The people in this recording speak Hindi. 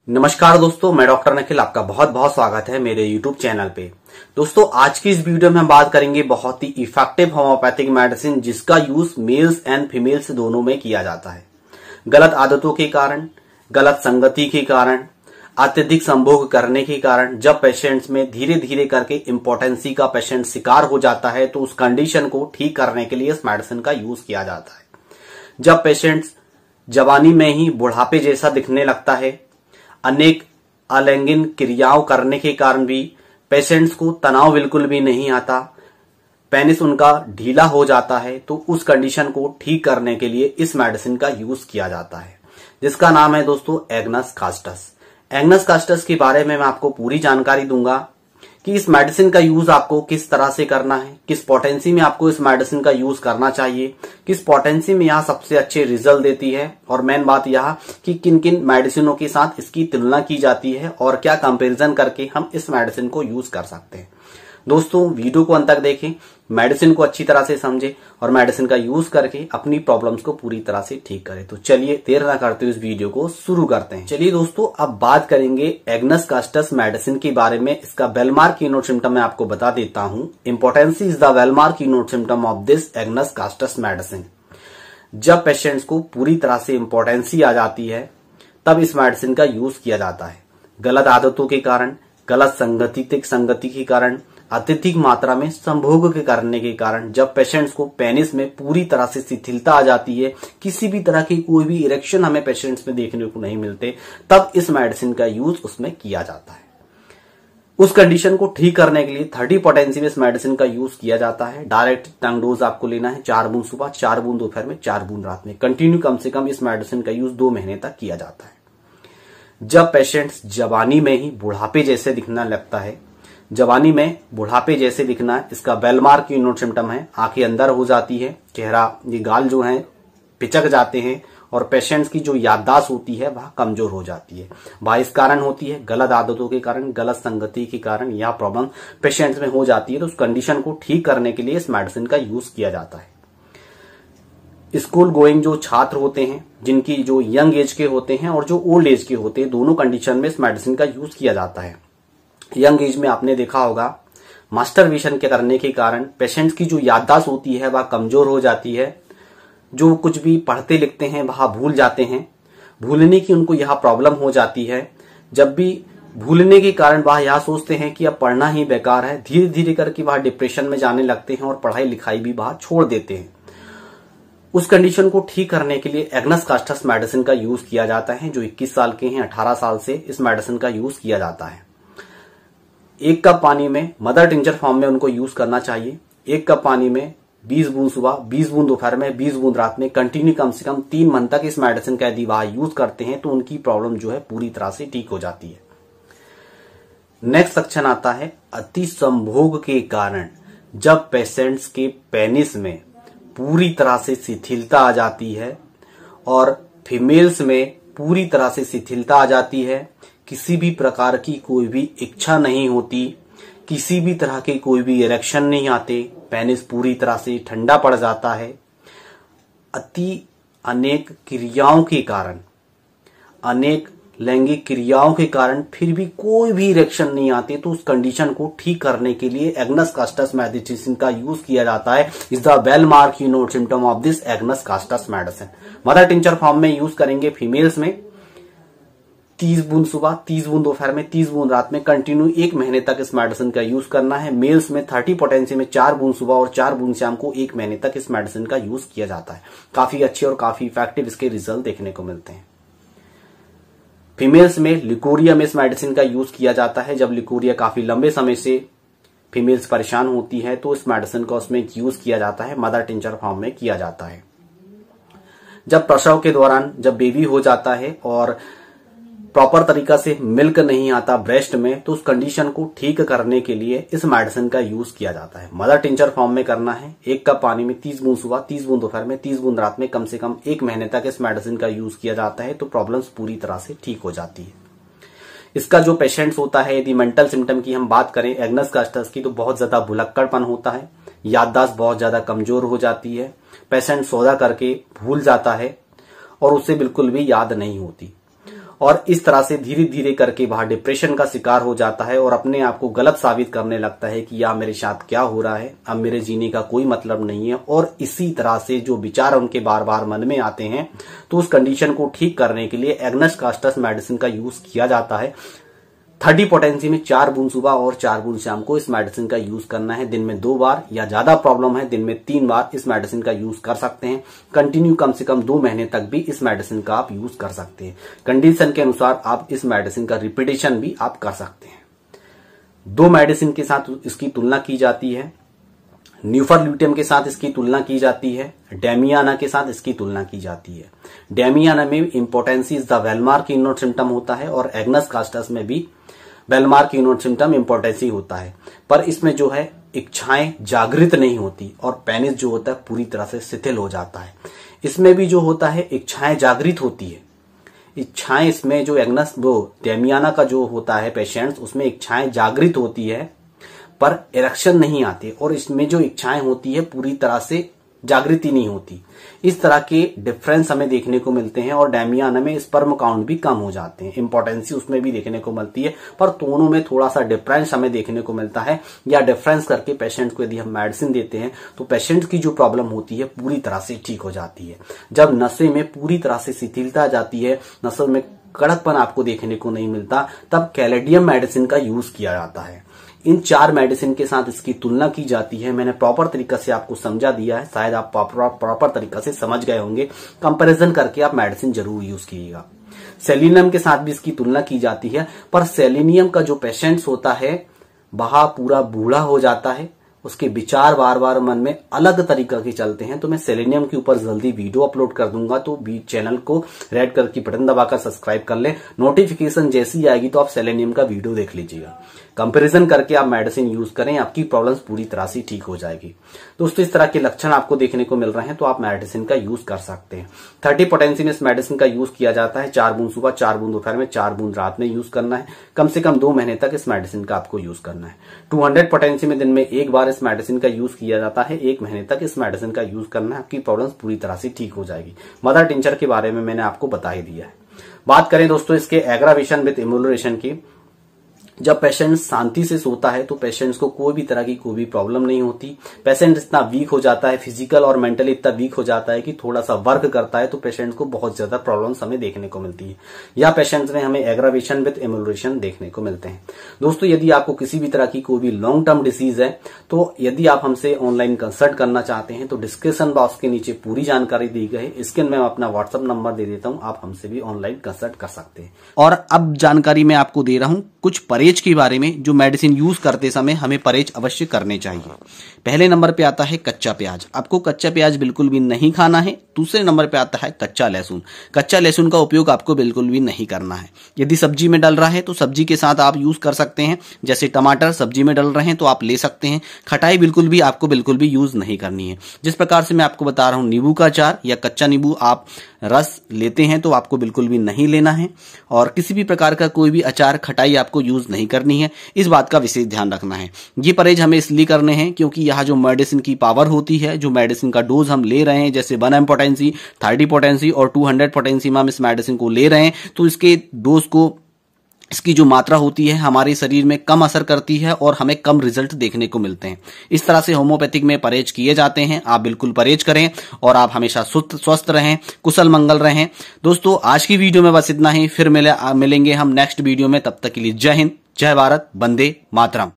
नमस्कार दोस्तों, मैं डॉक्टर निखिल। आपका बहुत बहुत स्वागत है मेरे YouTube चैनल पे। दोस्तों, आज की इस वीडियो में हम बात करेंगे बहुत ही इफेक्टिव होम्योपैथिक मेडिसिन जिसका यूज मेल्स एंड फीमेल्स दोनों में किया जाता है। गलत आदतों के कारण, गलत संगति के कारण, अत्यधिक संभोग करने के कारण जब पेशेंट्स में धीरे धीरे करके इम्पोर्टेंसी का पेशेंट शिकार हो जाता है तो उस कंडीशन को ठीक करने के लिए इस मेडिसिन का यूज किया जाता है। जब पेशेंट्स जवानी में ही बुढ़ापे जैसा दिखने लगता है, अनेक अलैंगिक क्रियाओं करने के कारण भी पेशेंट्स को तनाव बिल्कुल भी नहीं आता, पेनिस उनका ढीला हो जाता है, तो उस कंडीशन को ठीक करने के लिए इस मेडिसिन का यूज किया जाता है जिसका नाम है दोस्तों एग्नस कास्टस। एग्नस कास्टस के बारे में मैं आपको पूरी जानकारी दूंगा कि इस मेडिसिन का यूज आपको किस तरह से करना है, किस पोटेंसी में आपको इस मेडिसिन का यूज करना चाहिए, किस पोटेंसी में यह सबसे अच्छे रिजल्ट देती है, और मेन बात यह कि किन किन मेडिसिनों के साथ इसकी तुलना की जाती है और क्या कंपैरिजन करके हम इस मेडिसिन को यूज कर सकते हैं। दोस्तों, वीडियो को अंत तक देखें, मेडिसिन को अच्छी तरह से समझें और मेडिसिन का यूज करके अपनी प्रॉब्लम्स को पूरी तरह से ठीक करें। तो चलिए देर ना करते हुए इस वीडियो को शुरू करते हैं। चलिए दोस्तों, अब बात करेंगे एग्नस कास्टस मेडिसिन के बारे में। इसका वेलमार्क कीनोट सिम्टम मैं आपको बता देता हूं। Impotency is the well marked keynote symptom of this Agnus Castus medicine. जब पेशेंट्स को पूरी तरह से इंपोर्टेंसी आ जाती है तब इस मेडिसिन का यूज किया जाता है। गलत आदतों के कारण, गलत संगति के कारण, अत्यधिक मात्रा में संभोग के करने के कारण जब पेशेंट्स को पेनिस में पूरी तरह से शिथिलता आ जाती है, किसी भी तरह की कोई भी इरेक्शन हमें पेशेंट्स में देखने को नहीं मिलते, तब इस मेडिसिन का यूज उसमें किया जाता है। उस कंडीशन को ठीक करने के लिए 30 पोटेंसी में इस मेडिसिन का यूज किया जाता है। डायरेक्ट टंग डोज आपको लेना है, 4 बूंद सुबह, 4 बूंद दोपहर में, 4 बूंद रात में। कंटिन्यू कम से कम इस मेडिसिन का यूज 2 महीने तक किया जाता है। जब पेशेंट्स जवानी में ही बुढ़ापे जैसे दिखना लगता है, जवानी में बुढ़ापे जैसे दिखना है, इसका वेलमार्क कीनोट सिम्टम है। आंखें अंदर हो जाती है, चेहरा, ये गाल जो है पिचक जाते हैं और पेशेंट्स की जो याददाश्त होती है वह कमजोर हो जाती है। वह इस कारण होती है, गलत आदतों के कारण, गलत संगति के कारण यह प्रॉब्लम पेशेंट्स में हो जाती है। तो उस कंडीशन को ठीक करने के लिए इस मेडिसिन का यूज किया जाता है। स्कूल गोइंग जो छात्र होते हैं, जिनकी जो यंग एज के होते हैं और जो ओल्ड एज के होते हैं, दोनों कंडीशन में इस मेडिसिन का यूज किया जाता है। यंग एज में आपने देखा होगा मास्टरबेशन के करने के कारण पेशेंट्स की जो याददाश्त होती है वह कमजोर हो जाती है। जो कुछ भी पढ़ते लिखते हैं वह भूल जाते हैं, भूलने की उनको यह प्रॉब्लम हो जाती है। जब भी भूलने के कारण वह यह सोचते हैं कि अब पढ़ना ही बेकार है, धीरे धीरे करके वह डिप्रेशन में जाने लगते हैं और पढ़ाई लिखाई भी वह छोड़ देते हैं। उस कंडीशन को ठीक करने के लिए एग्नस कास्टस मेडिसिन का यूज किया जाता है। जो 21 साल के हैं, 18 साल से इस मेडिसिन का यूज किया जाता है। 1 कप पानी में मदर टिंचर फॉर्म में उनको यूज करना चाहिए। 1 कप पानी में 20 बूंद सुबह, 20 बूंद दोपहर में, 20 बूंद रात में, कंटिन्यू कम से कम 3 मंथ तक इस मेडिसिन का यदि वह यूज करते हैं तो उनकी प्रॉब्लम जो है पूरी तरह से ठीक हो जाती है। नेक्स्ट सेक्शन आता है अति संभोग के कारण। जब पेशेंट्स के पेनिस में पूरी तरह से शिथिलता आ जाती है और फीमेल्स में पूरी तरह से शिथिलता आ जाती है, किसी भी प्रकार की कोई भी इच्छा नहीं होती, किसी भी तरह के कोई भी इरेक्शन नहीं आते, पेनिस पूरी तरह से ठंडा पड़ जाता है, अनेक क्रियाओं के कारण, अनेक लैंगिक क्रियाओं के कारण फिर भी कोई भी इरेक्शन नहीं आते, तो उस कंडीशन को ठीक करने के लिए एग्नस कास्टस मेडिसिन का यूज किया जाता है। Is the well marked keynote symptom of this Agnus Castus medicine. Mother tincture form में यूज करेंगे फीमेल्स में, 30 बूंद सुबह, 30 बूंद दोपहर में, 30 बूंद रात में, कंटिन्यू 1 महीने तक इस मेडिसिन का यूज करना है। मेल्स में 30 पोटेंसी में 4 बूंद सुबह और 4 बूंद शाम को 1 महीने तक इस मेडिसिन का यूज किया जाता है। काफी अच्छे और काफी इफेक्टिव इसके रिजल्ट देखने को मिलते हैं। फीमेल्स में लिकोरिया में इस मेडिसिन का यूज किया जाता है। जब लिकोरिया काफी लंबे समय से फीमेल्स परेशान होती है तो इस मेडिसिन का उसमें यूज किया जाता है, मदर टिंचर फॉर्म में किया जाता है। जब प्रसव के दौरान जब बेबी हो जाता है और प्रॉपर तरीका से मिल्क नहीं आता ब्रेस्ट में, तो उस कंडीशन को ठीक करने के लिए इस मेडिसिन का यूज किया जाता है। मदर टिंचर फॉर्म में करना है। 1 कप पानी में 30 बूंद सुबह, 30 बूंद दोपहर में, 30 बूंद रात में, कम से कम 1 महीने तक इस मेडिसिन का यूज किया जाता है, तो प्रॉब्लम्स पूरी तरह से ठीक हो जाती है। इसका जो पेशेंट्स होता है, यदि मेंटल सिम्टम की हम बात करें एग्नस कास्टस की, तो बहुत ज्यादा भुलक्कड़पन होता है, याददाश्त बहुत ज्यादा कमजोर हो जाती है, पेशेंट सौदा करके भूल जाता है और उसे बिल्कुल भी याद नहीं होती। और इस तरह से धीरे धीरे करके वह डिप्रेशन का शिकार हो जाता है और अपने आप को गलत साबित करने लगता है कि या मेरे साथ क्या हो रहा है, अब मेरे जीने का कोई मतलब नहीं है। और इसी तरह से जो विचार उनके बार बार मन में आते हैं, तो उस कंडीशन को ठीक करने के लिए एग्नस कास्टस मेडिसिन का यूज किया जाता है। 30 पोटेंसी में 4 बूंद सुबह और 4 बूंद शाम को इस मेडिसिन का यूज करना है। दिन में 2 बार या ज्यादा प्रॉब्लम है दिन में 3 बार इस मेडिसिन का यूज कर सकते हैं। कंटिन्यू कम से कम 2 महीने तक भी इस मेडिसिन का आप यूज कर सकते हैं। कंडीशन के अनुसार आप इस मेडिसिन का रिपीटेशन भी आप कर सकते हैं। 2 मेडिसिन के साथ इसकी तुलना की जाती है। न्यूफरल्यूटियम के साथ इसकी तुलना की जाती है, डेमियाना के साथ इसकी तुलना की जाती है। डेमियाना में impotency is the well-marked inode symptom होता है और एग्नस कास्टस में भी वेलमार्क इनोड सिम्टम इम्पोर्टेंसी होता है, पर इसमें जो है इच्छाएं जागृत नहीं होती और पेनिस जो होता है पूरी तरह से शिथिल हो जाता है। इसमें भी जो होता है इच्छाएं जागृत होती है। इच्छाएं इसमें जो एग्नस वो डेमियाना का जो होता है पेशेंट्स, उसमें इच्छाएं जागृत होती है पर इरेक्शन नहीं आती और इसमें जो इच्छाएं होती है पूरी तरह से जागृति नहीं होती। इस तरह के डिफरेंस हमें देखने को मिलते हैं और डेमियाना में स्पर्म काउंट भी कम हो जाते हैं। इंपॉर्टेंसी उसमें भी देखने को मिलती है, पर दोनों में थोड़ा सा डिफरेंस हमें देखने को मिलता है। या डिफरेंस करके पेशेंट को यदि हम मेडिसिन देते हैं तो पेशेंट की जो प्रॉब्लम होती है पूरी तरह से ठीक हो जाती है। जब नशे में पूरी तरह से शिथिलता जाती है, नशे में कड़कपन आपको देखने को नहीं मिलता, तब कैलेडियम मेडिसिन का यूज किया जाता है। इन 4 मेडिसिन के साथ इसकी तुलना की जाती है। मैंने प्रॉपर तरीका से आपको समझा दिया है, शायद आप प्रॉपर तरीका से समझ गए होंगे। कंपैरिजन करके आप मेडिसिन जरूर यूज कीजिएगा। सेलिनियम के साथ भी इसकी तुलना की जाती है, पर सेलिनियम का जो पेशेंट्स होता है वह पूरा बूढ़ा हो जाता है, उसके विचार बार बार मन में अलग तरीका के चलते हैं। तो मैं सेलेनियम के ऊपर जल्दी वीडियो अपलोड कर दूंगा, तो चैनल को रेड कलर की बटन दबाकर सब्सक्राइब कर ले। नोटिफिकेशन जैसी आएगी तो आप सेलेनियम का वीडियो देख लीजिएगा। कंपैरिजन करके आप मेडिसिन यूज करें, आपकी प्रॉब्लम्स पूरी तरह से ठीक हो जाएगी। दोस्तों इस तरह के लक्षण आपको देखने को मिल रहे हैं तो आप मेडिसिन का यूज कर सकते हैं। 30 पोटेंसी में इस मेडिसिन का यूज किया जाता है। 4 बूंद सुबह, 4 बूंद दोपहर में, 4 बूंद रात में यूज करना है। कम से कम 2 महीने तक इस मेडिसिन का आपको यूज करना है। 200 पोटेंसी में दिन में 1 बार इस मेडिसिन का यूज किया जाता है। 1 महीने तक इस मेडिसिन का यूज करना है, आपकी प्रॉब्लम्स पूरी तरह से ठीक हो जाएगी। मदर टिंचर के बारे में मैंने आपको बता ही दिया है। बात करें दोस्तों इसके एग्रावेशन विद इम्यूलरेशन की, जब पेशेंट शांति से सोता है तो पेशेंट्स को कोई भी तरह की कोई भी प्रॉब्लम नहीं होती। पेशेंट इतना वीक हो जाता है, फिजिकल और मेंटली इतना वीक हो जाता है कि थोड़ा सा वर्क करता है तो पेशेंट को बहुत ज्यादा प्रॉब्लम्स हमें देखने को मिलती है। या पेशेंट्स में हमें एग्रावेशन विद इम्यूलरेशन देखने को मिलते हैं। दोस्तों यदि आपको किसी भी तरह की कोई भी लॉन्ग टर्म डिसीज है तो यदि आप हमसे ऑनलाइन कंसल्ट करना चाहते हैं तो डिस्क्रिप्शन बॉक्स के नीचे पूरी जानकारी दी गई है। इसके मैं अपना व्हाट्सएप नंबर दे देता हूं, आप हमसे भी ऑनलाइन कंसल्ट कर सकते हैं। और अब जानकारी मैं आपको दे रहा हूं कुछ परहेज के बारे में, जो मेडिसिन यूज करते समय हमें परहेज अवश्य करने चाहिए। पहले नंबर पे आता है कच्चा प्याज। आपको कच्चा प्याज बिल्कुल भी नहीं खाना है। दूसरे नंबर पे आता है कच्चा लहसुन। कच्चा लहसुन का उपयोग आपको बिल्कुल भी नहीं करना है। यदि सब्जी में डल रहा है तो सब्जी के साथ आप यूज कर सकते हैं। जैसे टमाटर सब्जी में डल रहे हैं तो आप ले सकते हैं। खटाई आपको बिल्कुल भी यूज नहीं करनी है। जिस प्रकार से मैं आपको बता रहा हूं, नींबू का अचार या कच्चा नींबू आप रस लेते हैं तो आपको बिल्कुल भी नहीं लेना है। और किसी भी प्रकार का कोई भी अचार खटाई आपको यूज नहीं करनी है। इस बात का विशेष ध्यान रखना है। ये परहेज हमें इसलिए करने हैं क्योंकि यह जो मेडिसिन की पावर होती है, जो मेडिसिन का डोज हम ले रहे हैं, जैसे 1 एम पोटेंसी, 30 पोटेंसी और 200 पोटेंसी में हम इस मेडिसिन को ले रहे हैं, तो इसके डोज को, इसकी जो मात्रा होती है हमारे शरीर में कम असर करती है और हमें कम रिजल्ट देखने को मिलते हैं। इस तरह से होम्योपैथिक में परहेज किए जाते हैं। आप बिल्कुल परहेज करें और आप हमेशा स्वस्थ रहें, कुशल मंगल रहें। दोस्तों आज की वीडियो में बस इतना ही। फिर मिलेंगे हम नेक्स्ट वीडियो में। तब तक के लिए जय हिंद, जय भारत, वंदे मातरम।